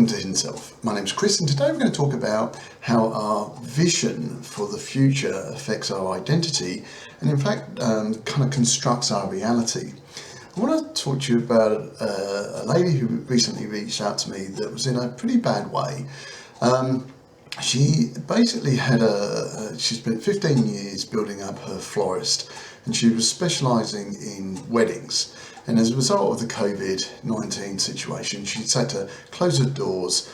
Welcome to Hidden Self. My name's Chris, and today we're going to talk about how our vision for the future affects our identity and in fact kind of constructs our reality. I want to talk to you about a lady who recently reached out to me that was in a pretty bad way. She basically had she spent 15 years building up her florist, and she was specialising in weddings. And as a result of the COVID-19 situation, she's had to close her doors,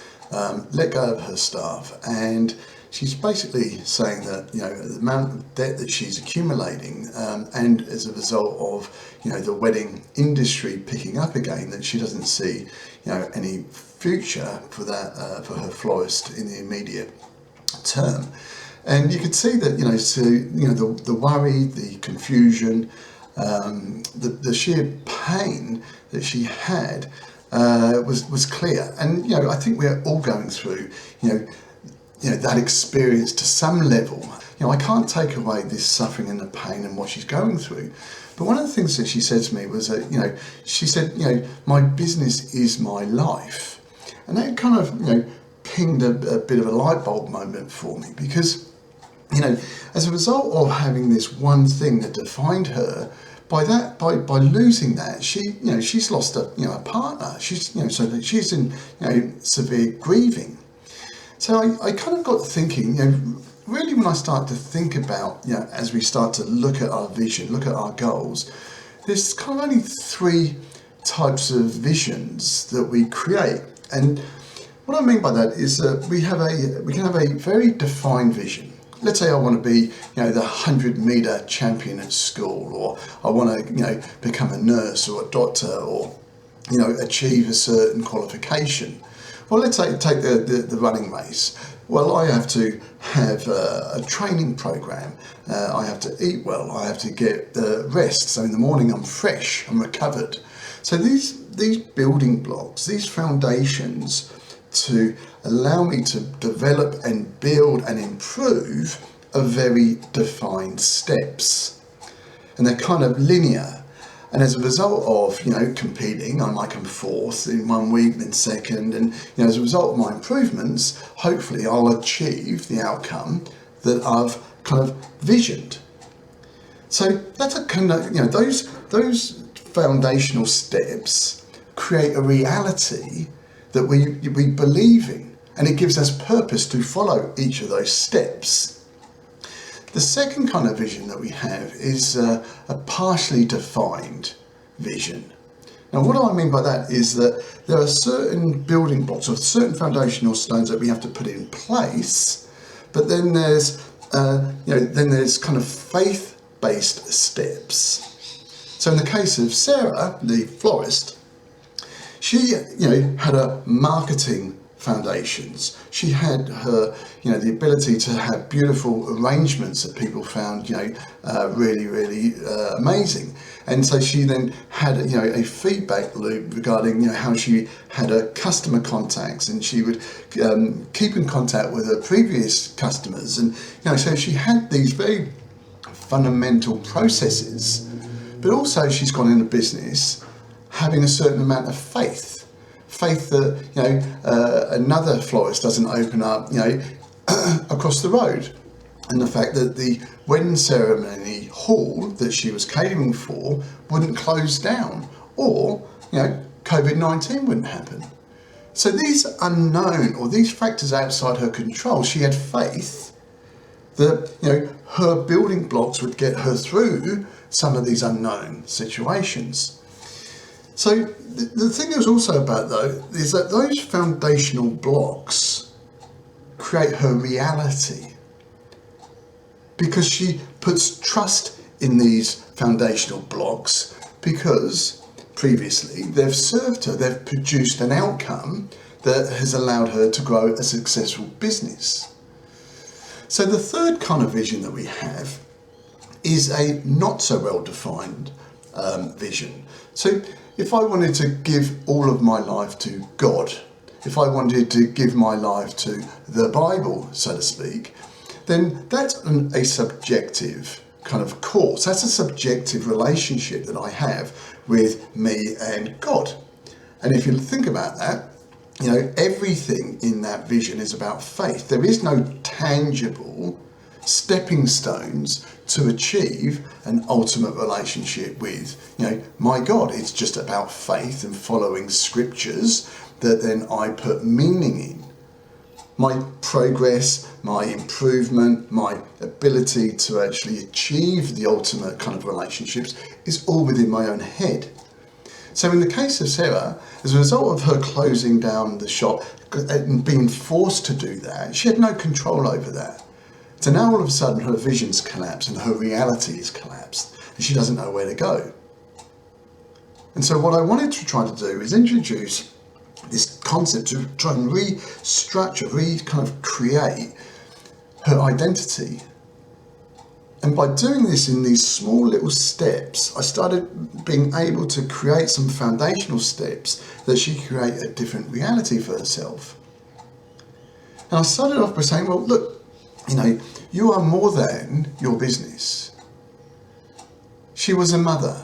let go of her staff, and she's basically saying that, the amount of debt that she's accumulating, and as a result of, the wedding industry picking up again, that she doesn't see, any future for that, for her florist in the immediate term. And you could see that, the worry, the confusion, the sheer pain that she had was clear. And I think we're all going through that experience to some level. I can't take away this suffering and the pain and what she's going through, but one of the things that she said to me was that she said, my business is my life. And that kind of pinged a bit of a light bulb moment for me, because as a result of having this one thing that defined her, by losing that, she's lost a partner. She's so that she's in severe grieving. So I kind of got thinking, really when I start to think about, as we start to look at our vision, look at our goals, there's kind of only three types of visions that we create. And what I mean by that is that we can have a very defined vision. Let's say I want to be, the 100-meter champion at school, or I want to, become a nurse or a doctor, or, achieve a certain qualification. Well, let's say take the running race. Well, I have to have a training program. I have to eat well. I have to get rest. So in the morning I'm fresh, I'm recovered. So these building blocks, these foundations to allow me to develop and build and improve are very defined steps. And they're kind of linear. And as a result of, competing, I might come fourth in 1 week, then second. And, as a result of my improvements, hopefully I'll achieve the outcome that I've kind of visioned. So that's a kind of, those foundational steps create a reality that we believe in, and it gives us purpose to follow each of those steps. The second kind of vision that we have is a partially defined vision. Now, what do I mean by that is that there are certain building blocks or certain foundational stones that we have to put in place, but then there's kind of faith-based steps. So in the case of Sarah, the florist, she, had a marketing foundations. She had her, the ability to have beautiful arrangements that people found, really, really amazing. And so she then had, a feedback loop regarding, how she had her customer contacts, and she would keep in contact with her previous customers. And, so she had these very fundamental processes, but also she's gone into business having a certain amount of faith that, another florist doesn't open up, across the road. And the fact that the wedding ceremony hall that she was catering for wouldn't close down, or, COVID-19 wouldn't happen. So these unknown, or these factors outside her control, she had faith that, her building blocks would get her through some of these unknown situations. So the thing is also about, though, is that those foundational blocks create her reality, because she puts trust in these foundational blocks, because previously they've served her, they've produced an outcome that has allowed her to grow a successful business. So the third kind of vision that we have is a not so well defined vision. So if I wanted to give all of my life to God, if I wanted to give my life to the Bible, so to speak, then that's a subjective kind of course. That's a subjective relationship that I have with me and God. And if you think about that, everything in that vision is about faith. There is no tangible stepping stones to achieve an ultimate relationship with, my God. It's just about faith and following scriptures that then I put meaning in. My progress, my improvement, my ability to actually achieve the ultimate kind of relationships is all within my own head. So in the case of Sarah, as a result of her closing down the shop and being forced to do that, she had no control over that. So now all of a sudden her vision's collapsed and her reality is collapsed and she doesn't know where to go. And so what I wanted to try to do is introduce this concept to try and restructure, kind of create her identity. And by doing this in these small little steps, I started being able to create some foundational steps that she could create a different reality for herself. And I started off by saying, well, look, you are more than your business. She was a mother.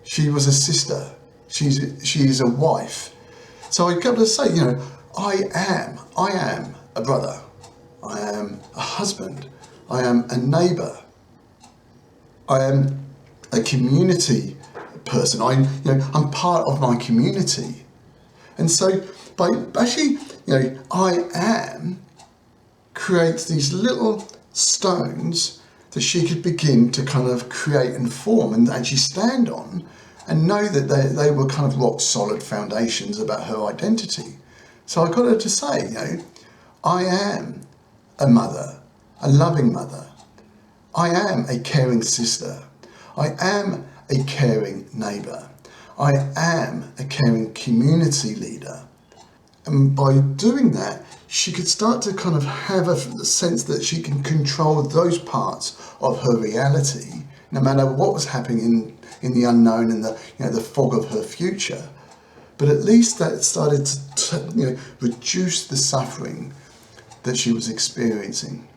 She was a sister. She is a wife. So I got to say, I am a brother. I am a husband. I am a neighbour. I am a community person. I'm part of my community. And so by actually, I am creates these little stones that she could begin to kind of create and form and actually stand on and know that they were kind of rock solid foundations about her identity. So I got her to say, I am a mother, a loving mother. I am a caring sister. I am a caring neighbour. I am a caring community leader. And by doing that, she could start to kind of have a sense that she can control those parts of her reality, no matter what was happening in the unknown and the fog of her future. But at least that started to reduce the suffering that she was experiencing.